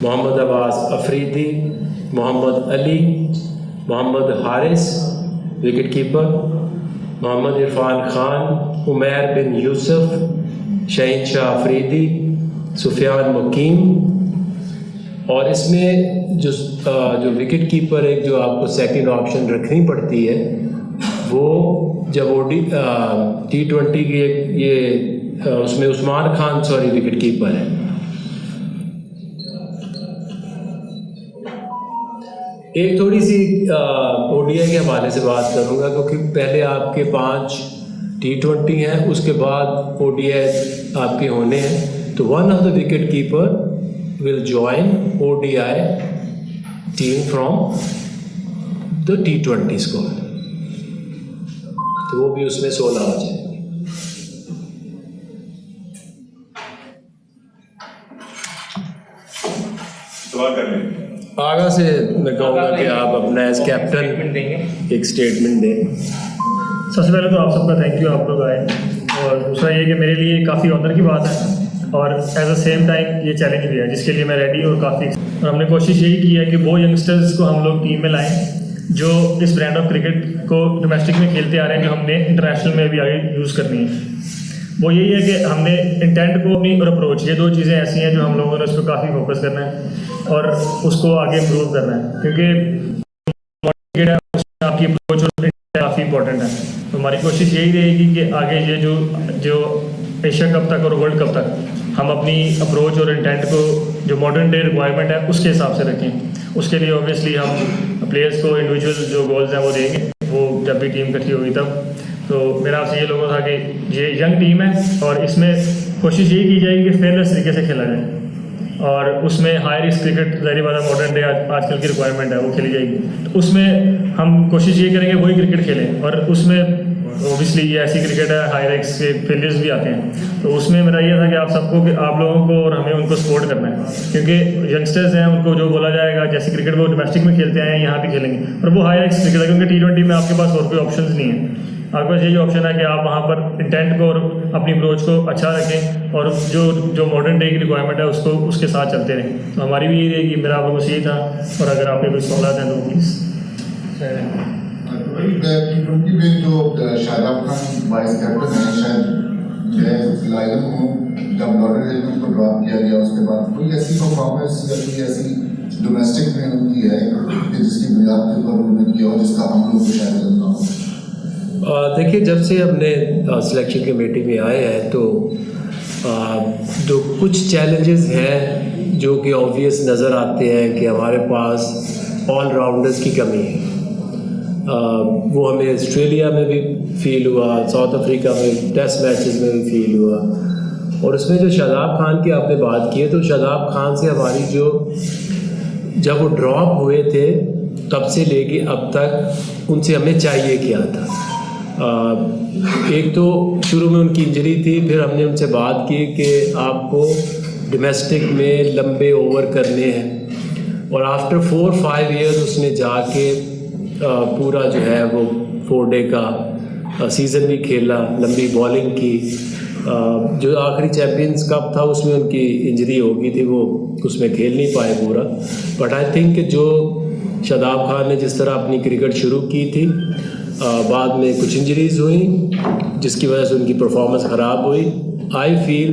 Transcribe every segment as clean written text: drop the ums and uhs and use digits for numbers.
Mohammad Abbas Afridi, Mohammad Ali, Mohammad Haris wicket keeper, Mohammad Irfan Khan, Umair बिन यूसुफ, शहीन शाह अफरीदी, सुफियान मुकीम। और इसमें जो विकेट कीपर एक जो आपको सेकंड ऑप्शन रखनी पड़ती है वो जब T20 की ये उसमें उस्मान खान विकेट कीपर है। एक थोड़ी सी ODI के हवाले से बात करूँगा क्योंकि पहले आपके 5 T20 हैं, उसके बाद ODI आपके होने हैं। तो one of the wicket keeper will join ODI team from the T20 squad, तो वो भी उसमें 16 हो जाएंगे। आगा से मैं कहूँगा कि आप अपना एज कैप्टन एक स्टेटमेंट दें। सबसे पहले तो आप सबका थैंक यू, आप लोग आए। और दूसरा ये कि मेरे लिए काफ़ी ऑनर की बात है और एट द सेम टाइम ये चैलेंज भी है जिसके लिए मैं रेडी और काफ़ी, और हमने कोशिश यही की है कि वो यंगस्टर्स को हम लोग टीम में लाएं जो इस ब्रांड ऑफ क्रिकेट को डोमेस्टिक में खेलते आ रहे हैं, जो हमने इंटरनेशनल में भी आगे यूज़ करनी है। वो यही है कि हमने इंटेंट को अपनी और अप्रोच, ये दो चीज़ें ऐसी हैं जो हम लोगों ने उस पर काफ़ी फोकस करना है और उसको आगे इम्प्रूव करना है, क्योंकि आपकी अप्रोच और काफ़ी इंपॉर्टेंट है। तो हमारी कोशिश यही रहेगी कि आगे ये जो एशिया कप तक और वर्ल्ड कप तक हम अपनी अप्रोच और इंटेंट को जो मॉडर्न डे रिक्वायरमेंट है उसके हिसाब से रखें। उसके लिए ऑब्वियसली हम प्लेयर्स को इंडिविजुअल जो गोल्स हैं वो देंगे, वो जब भी टीम इकट्ठी होगी तब। तो मेरा आपसे ये लोगों था कि ये यंग टीम है और इसमें कोशिश यही की जाएगी कि फेयरलेस तरीके से खेला जाए और उसमें हाई रिस्क क्रिकेट ज़ाहिर बात है मॉडर्न डे आजकल की रिक्वायरमेंट है वो खेली जाएगी। तो उसमें हम कोशिश ये करेंगे वही क्रिकेट खेलें और उसमें ओबियसली ये ऐसी क्रिकेट है हाई रिस्क से फेलियर्स भी आते हैं। तो उसमें मेरा ये था कि आप सबको कि आप लोगों को और हमें उनको सपोर्ट करना है, क्योंकि यंगस्टर्स हैं उनको जो बोला जाएगा जैसी क्रिकेट वो डोमेस्टिक में खेलते हैं यहाँ भी खेलेंगे, पर वो हाई रिस्क क्रिकेट है क्योंकि T20 में आपके पास और कोई ऑप्शन नहीं है। आपके पास यही ऑप्शन है कि आप वहाँ पर इंटेंट को और अपनी अप्रोच को अच्छा रखें और जो मॉडर्न डे की रिक्वायरमेंट है उसको उसके साथ चलते रहें। तो हमारी भी यही रहेगी, मेरा आप लोगों से यही था। और अगर आपके कोई सवाल हैं तो प्लीज़। T20 में जो शादाब खान वाइस कैप्टन है, शायद मैं लाइव हूँ जब लॉर्ड रेजिमेंट को ड्रॉप किया गया उसके बाद कोई ऐसी परफॉर्मेंस या कोई ऐसी डोमेस्टिक में उनकी है कि जिसकी बुनियाद के ऊपर उन्होंने किया और जिसका हम लोग को शायद करना हो। देखिए, जब से हमने सिलेक्शन कमेटी में आए हैं तो जो कुछ चैलेंजेस हैं जो कि ऑब्वियस नज़र आते हैं कि हमारे पास ऑलराउंडर्स की कमी है। वो हमें ऑस्ट्रेलिया में भी फील हुआ, साउथ अफ्रीका में टेस्ट मैचेस में भी फील हुआ। और उसमें जो शादाब खान की आपने बात की है, तो शादाब खान से हमारी जब वो ड्रॉप हुए थे तब से लेके अब तक उनसे हमें चाहिए क्या था। एक तो शुरू में उनकी इंजरी थी, फिर हमने उनसे बात की कि आपको डोमेस्टिक में लंबे ओवर करने हैं और आफ्टर 4-5 ईयर्स उसने जाके पूरा जो है वो 4 डे का सीज़न भी खेला, लंबी बॉलिंग की। जो आखिरी चैम्पियंस कप था उसमें उनकी इंजरी हो गई थी, वो उसमें खेल नहीं पाए पूरा। बट आई थिंक जो शादाब खान ने जिस तरह अपनी क्रिकेट शुरू की थी, बाद में कुछ इंजरीज़ हुई जिसकी वजह से उनकी परफॉर्मेंस ख़राब हुई। आई फील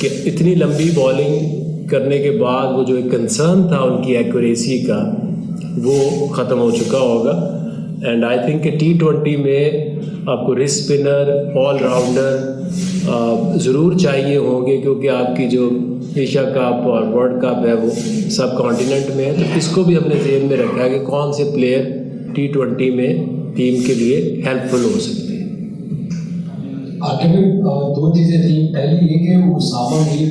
कि इतनी लंबी बॉलिंग करने के बाद वो जो एक कंसर्न था उनकी एक्यूरेसी का वो ख़त्म हो चुका होगा। एंड आई थिंक कि T20 में आपको रिस्ट स्पिनर, ऑलराउंडर ज़रूर चाहिए होंगे, क्योंकि आपकी जो एशिया कप और वर्ल्ड कप है वो सब कॉन्टिनेंट में है। तो इसको भी हमने ज़हन में रखा है कि कौन से प्लेयर T20 में टीम के लिए हेल्पफुल हो सकते हैं। आगे में 2 चीज़ें थी। पहली ये कि उसामा मीर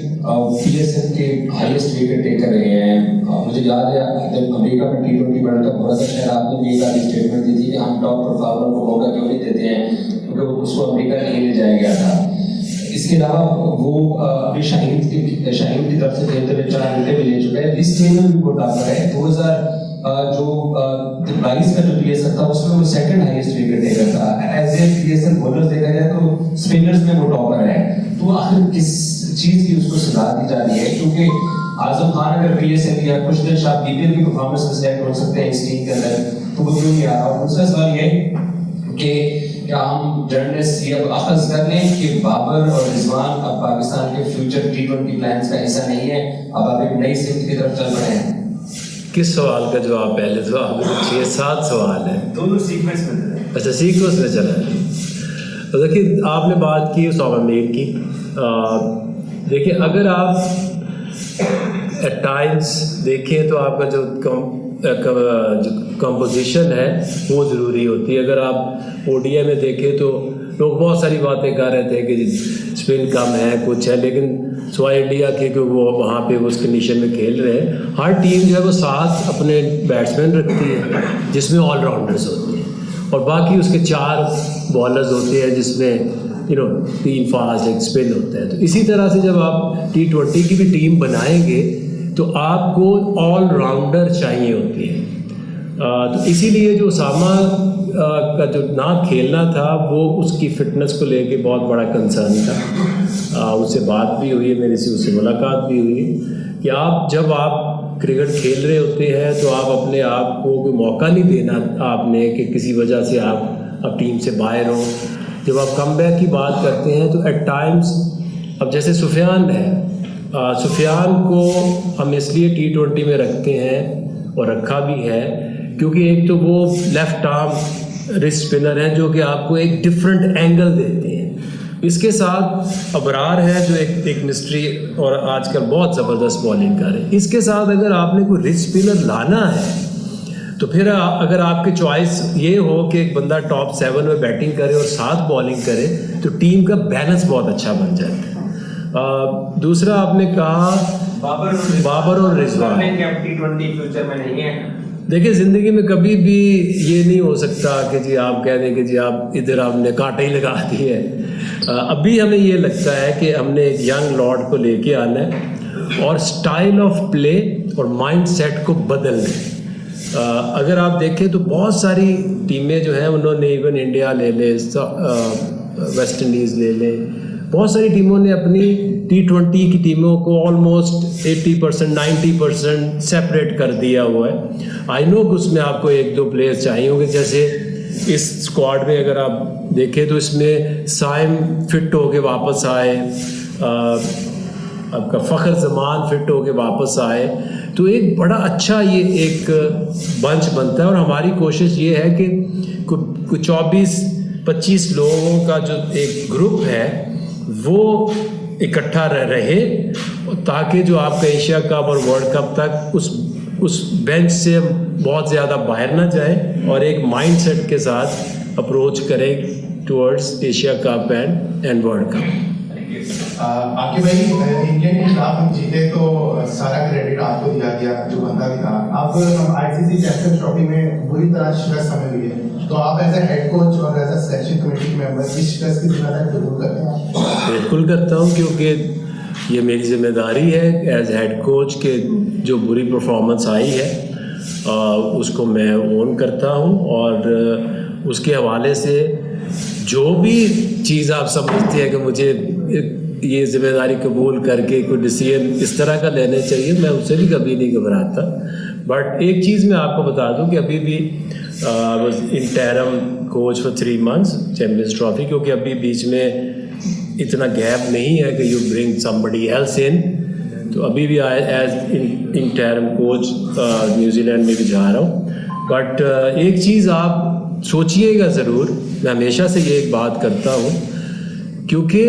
PSL के हाईएस्ट विकेट टेकर रहे हैं। मुझे याद है जब अमेरिका में T20 वर्ल्ड कप हो रहा था, शायद आपने भी एक आधी स्टेटमेंट दी थी कि हम टॉप परफॉर्मर को मौका क्यों नहीं देते हैं, क्योंकि उसको अमेरिका नहीं ले जाया गया था। इसके अलावा वो अभी शाहीन की तरफ से खेलते हुए 4 विकेट भी ले चुके हैं। इस टीम में भी वो टॉपर है। 2022 का जो PSL था उसमें वो सेकंड हाईएस्ट विकेट टेकर था। एज ए PSL बॉलर देखा जाए तो स्पिनर्स में वो टॉपर है। तो आखिर किस चीज़ की उसको सजा दी जा रही है, क्योंकि आजम खान अगर पीएसएल या कुछ दिन शायद बीपीएल की परफॉर्मेंस में सिलेक्ट हो सकते हैं इस टीम के अंदर, तो वो क्यों नहीं आ रहा? और दूसरा सवाल ये कि क्या हम जर्नलिस्ट ये अब अखज़ कर लें कि बाबर और रिजवान अब पाकिस्तान के फ्यूचर T20 प्लान्स का हिस्सा नहीं है, अब आप एक नई सिमत की तरफ चल रहे हैं? किस सवाल का जवाब? पहले जवाब 6-7 सवाल है, दोनों सीक्वेंस में। अच्छा सीक्वेंस में चला है। तो देखिए आपने बात की उसामा मीर की। देखिए अगर आप एट टाइम्स देखें तो आपका जो कंपोजिशन है वो ज़रूरी होती है। अगर आप ओडीआई में देखें तो लोग बहुत सारी बातें कर रहे थे कि स्पिन कम है कुछ है, लेकिन सिवाय इंडिया के कि वो वहाँ पे उस कंडीशन में खेल रहे हैं, हर टीम जो है वो 7 अपने बैट्समैन रखती है जिसमें ऑलराउंडर्स होते हैं और बाकी उसके 4 बॉलर्स होते हैं जिसमें 3 फास्ट एक स्पिन होता है। तो इसी तरह से जब आप T20 की भी टीम बनाएंगे तो आपको ऑलराउंडर चाहिए होते हैं। तो इसीलिए जो उसामा का जो ना खेलना था वो उसकी फ़िटनेस को लेके बहुत बड़ा कंसर्न था। उससे बात भी हुई है मेरी से, उससे मुलाकात भी हुई कि जब आप क्रिकेट खेल रहे होते हैं तो आप अपने आप को कोई मौका नहीं देना आपने कि किसी वजह से आप टीम से बाहर हो। जब आप कमबैक की बात करते हैं तो एट टाइम्स, अब जैसे सुफियान है, सुफियान को हम इसलिए T20 में रखते हैं और रखा भी है क्योंकि एक तो वो लेफ़्ट आर्म रिस्ट स्पिनर हैं जो कि आपको एक डिफरेंट एंगल देते हैं। इसके साथ अबरार है जो एक मिस्ट्री और आजकल बहुत ज़बरदस्त बॉलिंग कर रहे हैं। इसके साथ अगर आपने कोई रिस्ट स्पिनर लाना है तो फिर अगर आपकी चॉइस ये हो कि एक बंदा टॉप 7 में बैटिंग करे और 7 बॉलिंग करे तो टीम का बैलेंस बहुत अच्छा बन जाता है। दूसरा आपने कहा बाबर और रिजवान T20 फ्यूचर में नहीं है। देखिए ज़िंदगी में कभी भी ये नहीं हो सकता कि जी आप कह दें कि जी आप इधर आपने कांटा ही लगा दी है। अभी हमें ये लगता है कि हमने एक यंग लॉर्ड को लेके आना है और स्टाइल ऑफ प्ले और माइंड सेट को बदलना है। अगर आप देखें तो बहुत सारी टीमें जो हैं उन्होंने इवन इंडिया ले ले, वेस्ट इंडीज़ ले ले, बहुत सारी टीमों ने अपनी T20 की टीमों को ऑलमोस्ट 80% 90% सेपरेट कर दिया हुआ है। आई नो कि उसमें आपको 1-2 प्लेयर्स चाहिए होंगे, जैसे इस स्क्वाड में अगर आप देखें तो इसमें साइम फिट होके वापस आए, आपका फ़खर जमान फिट होके वापस आए, तो एक बड़ा अच्छा ये एक बंच बनता है। और हमारी कोशिश ये है कि कुछ 24-25 लोगों का जो एक ग्रुप है वो इकट्ठा रहे ताकि जो आपका एशिया कप और वर्ल्ड कप तक उस बेंच से बहुत ज़्यादा बाहर ना जाए और एक माइंडसेट के साथ अप्रोच करें towards Asia cup and world cup. Aqib भाई, इंडियन के खिलाफ हम जीते तो सारा क्रेडिट आपको दिया गया, जो बनता भी था। अब हम आईसीसी चैंपियंस ट्रॉफी में बुरी तरह शिकस्त हमें हुई है, तो आप एज ए हेड कोच और as a selection committee member इस शिकस्त की जिम्मेदारी कबूल करते हैं? बिल्कुल करता हूँ, क्योंकि ये मेरी जिम्मेदारी है एज हेड कोच के जो बुरी परफॉर्मेंस आई है उसको मैं ओन करता हूँ और उसके हवाले से जो भी चीज़ आप समझते हैं कि मुझे ये जिम्मेदारी कबूल करके कोई डिसीजन इस तरह का लेने चाहिए, मैं उससे भी कभी नहीं घबराता। बट एक चीज़ मैं आपको बता दूं कि अभी भी interim coach for 3 months champions trophy, क्योंकि अभी बीच में इतना गैप नहीं है कि you bring somebody else in. तो अभी भी एज इंटरम कोच न्यूजीलैंड में भी जा रहा हूँ। बट एक चीज़ आप सोचिएगा ज़रूर, मैं हमेशा से ये एक बात करता हूँ, क्योंकि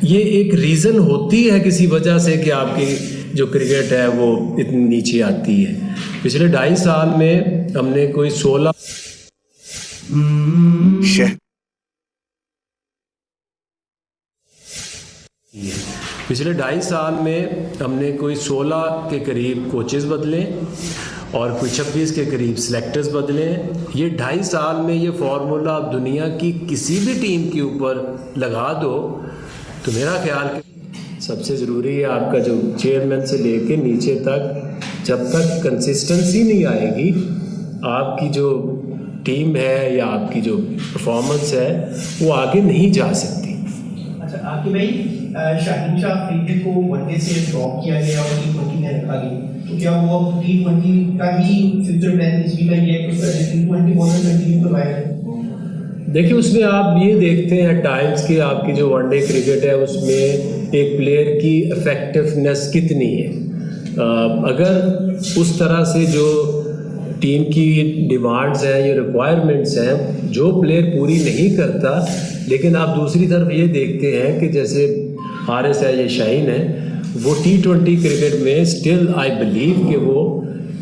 ये एक रीज़न होती है किसी वजह से कि आपकी जो क्रिकेट है वो इतनी नीचे आती है। पिछले 2.5 साल में हमने कोई 16 पिछले 2.5 साल में हमने कोई 16 के करीब कोचेस बदले और कोई 26 के करीब सिलेक्टर्स बदले हैं। ये 2.5 साल में ये फार्मूला आप दुनिया की किसी भी टीम के ऊपर लगा दो तो मेरा ख्याल कि सबसे ज़रूरी है आपका जो चेयरमैन से लेके नीचे तक, जब तक कंसिस्टेंसी नहीं आएगी आपकी जो टीम है या आपकी जो परफॉर्मेंस है वो आगे नहीं जा सकती। अच्छा आकिब भाई, शाहीन शाह अफरीदी को वनडे से ड्रॉप किया गया और T20 में रखा गया, तो क्या वो अब T20 का ही फ्यूचर प्लान इसलिए का ये है कि उसका T20 बॉलर कंटिन्यू करवाया जाए? देखिए, उसमें आप ये देखते हैं टाइम्स की आपकी जो वनडे क्रिकेट है उसमें एक प्लेयर की इफेक्टिवनेस कितनी है। अगर उस तरह से जो टीम की डिमांड्स हैं या रिक्वायरमेंट्स हैं जो प्लेयर पूरी नहीं करता, लेकिन आप दूसरी तरफ ये देखते हैं कि जैसे हारिस है या शाहीन है, वो T20 क्रिकेट में स्टिल आई बिलीव कि वो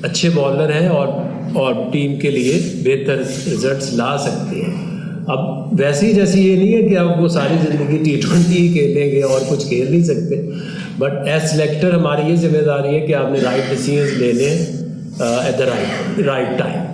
अच्छे बॉलर हैं और टीम के लिए बेहतर रिजल्ट्स ला सकते हैं। अब वैसे ही जैसे ये नहीं है कि आप वो सारी ज़िंदगी T20 ही खेलेंगे और कुछ खेल नहीं सकते, बट एज सेलेक्टर हमारी ये जिम्मेदारी है कि आपने राइट डिसीजंस लेने एट द राइट टाइम।